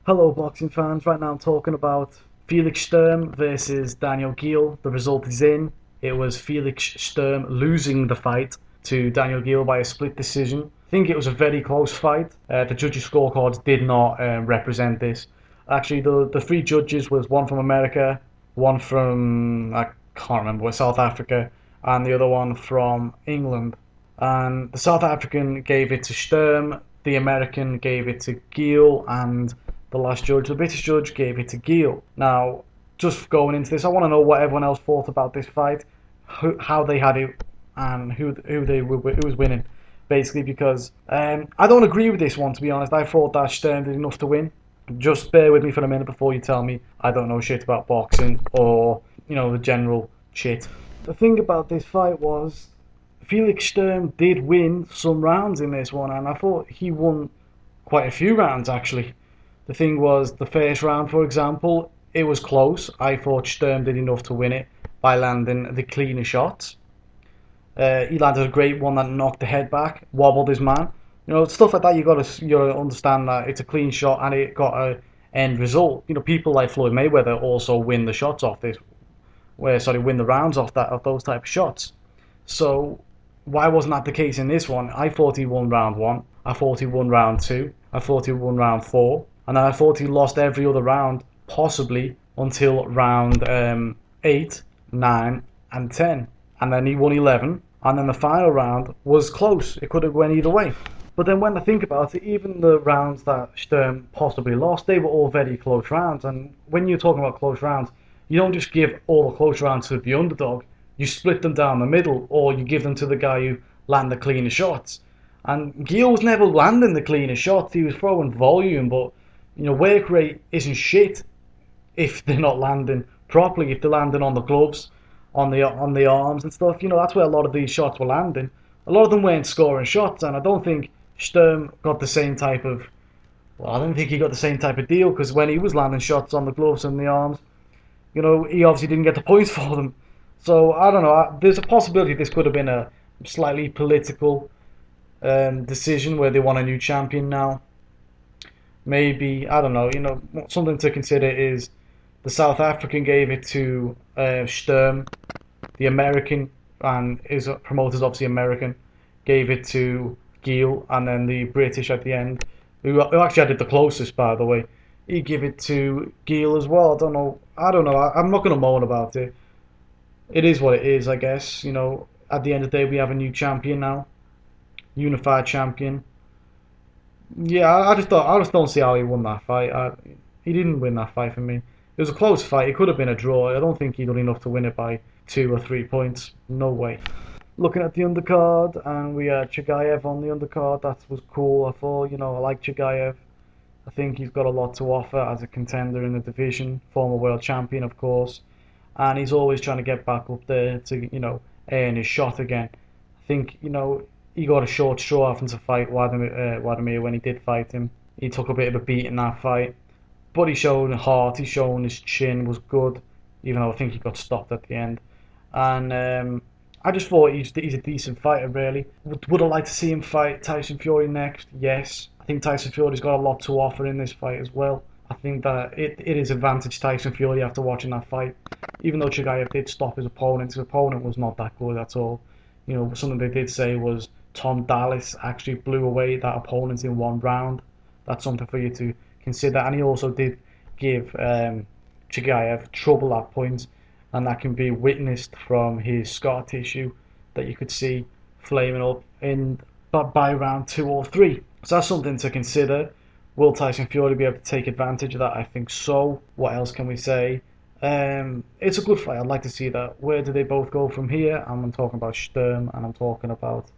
Hello boxing fans, right now I'm talking about Felix Sturm versus Daniel Geale. The result is in. It was Felix Sturm losing the fight to Daniel Geale by a split decision. I think it was a very close fight. The judges' scorecards did not represent this. Actually, the three judges was one from America, one from, I can't remember, South Africa, and the other one from England. And the South African gave it to Sturm, the American gave it to Geale, and the last judge, the British judge, gave it to Geale. Now, just going into this, I want to know what everyone else thought about this fight, how they had it, and who was winning, basically. Because I don't agree with this one, to be honest. I thought that Sturm did enough to win. Just bear with me for a minute before you tell me I don't know shit about boxing or the general shit. The thing about this fight was Felix Sturm did win some rounds in this one, and I thought he won quite a few rounds actually. The thing was, the first round, for example, it was close. I thought Sturm did enough to win it by landing the cleaner shots. He landed a great one that knocked the head back, wobbled his man. Stuff like that. You gotta understand that it's a clean shot and it got a end result. People like Floyd Mayweather also win the shots off this, win the rounds off those type of shots. So why wasn't that the case in this one? I thought he won round one. I thought he won round two. I thought he won round four. And then I thought he lost every other round, possibly until round 8, 9, and 10. And then he won 11. And then the final round was close. It could have went either way. But then when I think about it, even the rounds that Sturm possibly lost, they were all very close rounds. And when you're talking about close rounds, you don't just give all the close rounds to the underdog. You split them down the middle, or you give them to the guy who landed the cleaner shots. And Geale was never landing the cleaner shots. He was throwing volume, but work rate isn't shit if they're not landing properly. If they're landing on the gloves, on the arms and stuff, that's where a lot of these shots were landing. A lot of them weren't scoring shots, and I don't think Sturm got the same type of. Well, I don't think he got the same type of deal, because when he was landing shots on the gloves and the arms, he obviously didn't get the points for them. So I don't know. There's a possibility this could have been a slightly political decision where they want a new champion now. Maybe, I don't know, something to consider is the South African gave it to Sturm, the American, and his promoter's obviously American, gave it to Geale, and then the British at the end, who actually had it the closest, by the way, he gave it to Geale as well. I don't know, I'm not going to moan about it. It is what it is, I guess. At the end of the day, we have a new champion now, unified champion. Yeah, I just don't see how he won that fight. He didn't win that fight for me. It was a close fight. It could have been a draw. I don't think he done enough to win it by 2 or 3 points. No way. Looking at the undercard, and we had Chigaev on the undercard. That was cool. I thought, I like Chigaev. I think he's got a lot to offer as a contender in the division. Former world champion, of course. And he's always trying to get back up there to, earn his shot again. I think, he got a short straw having to fight Wladimir when he did fight him. He took a bit of a beat in that fight. But he showed heart, he showed his chin was good, even though I think he got stopped at the end. And I just thought he's a decent fighter, really. Would I like to see him fight Tyson Fury next? Yes. I think Tyson Fury's got a lot to offer in this fight as well. I think that it is advantage Tyson Fury after watching that fight. Even though Chigaev did stop his opponent was not that good at all. Something they did say was Tom Dallas actually blew away that opponent in one round. That's something for you to consider. And he also did give Chigaev trouble at points, and that can be witnessed from his scar tissue that you could see flaming up by round 2 or 3. So that's something to consider. Will Tyson Fury be able to take advantage of that? I think so. What else can we say? It's a good fight. I'd like to see that. Where do they both go from here? I'm talking about Sturm, and I'm talking about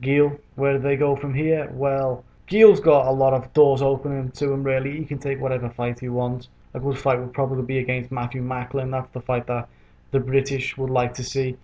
Geale. Where do they go from here? Well, Geale's got a lot of doors opening to him, really. He can take whatever fight he wants. A good fight would probably be against Matthew Macklin. That's the fight that the British would like to see.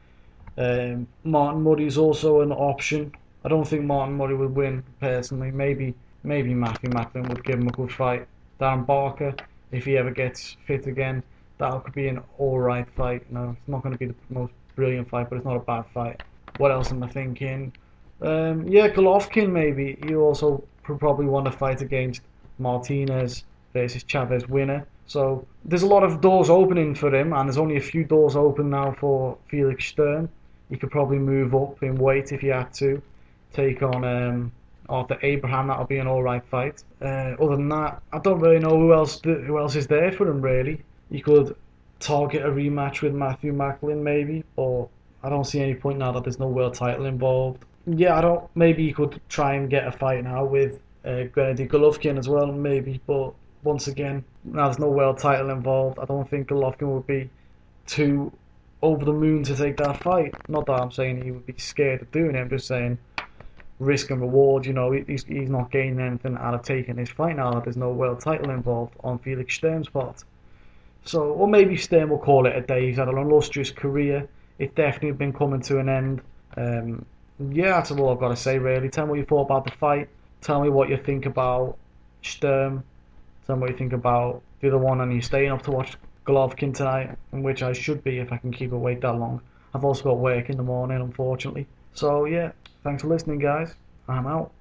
Martin Murray's also an option. I don't think Martin Murray would win, personally. Maybe Matthew Macklin would give him a good fight. Dan Barker, if he ever gets fit again, that could be an alright fight. It's not going to be the most brilliant fight, but it's not a bad fight. What else am I thinking? Yeah, Golovkin maybe. You also probably want to fight against Martinez. versus Chavez winner. So there's a lot of doors opening for him, and there's only a few doors open now for Felix Sturm. He could probably move up in weight if he had to, take on Arthur Abraham. That'll be an alright fight. Other than that, I don't really know who else is there for him really. He could target a rematch with Matthew Macklin maybe, or I don't see any point now that there's no world title involved. Yeah, I don't. Maybe he could try and get a fight now with Gennady Golovkin as well, maybe. But once again, now there's no world title involved. I don't think Golovkin would be too over the moon to take that fight. Not that I'm saying he would be scared of doing it. I'm just saying risk and reward. He's not gaining anything out of taking this fight now that there's no world title involved on Felix Sturm's part. So, or maybe Sturm will call it a day. He's had an illustrious career. It's definitely been coming to an end. Yeah, that's all I've got to say really. Tell me what you thought about the fight. Tell me what you think about Sturm. Tell me what you think about the other one, and you're staying up to watch Golovkin tonight, in which I should be if I can keep awake that long. I've also got work in the morning, unfortunately. So yeah, thanks for listening, guys. I'm out.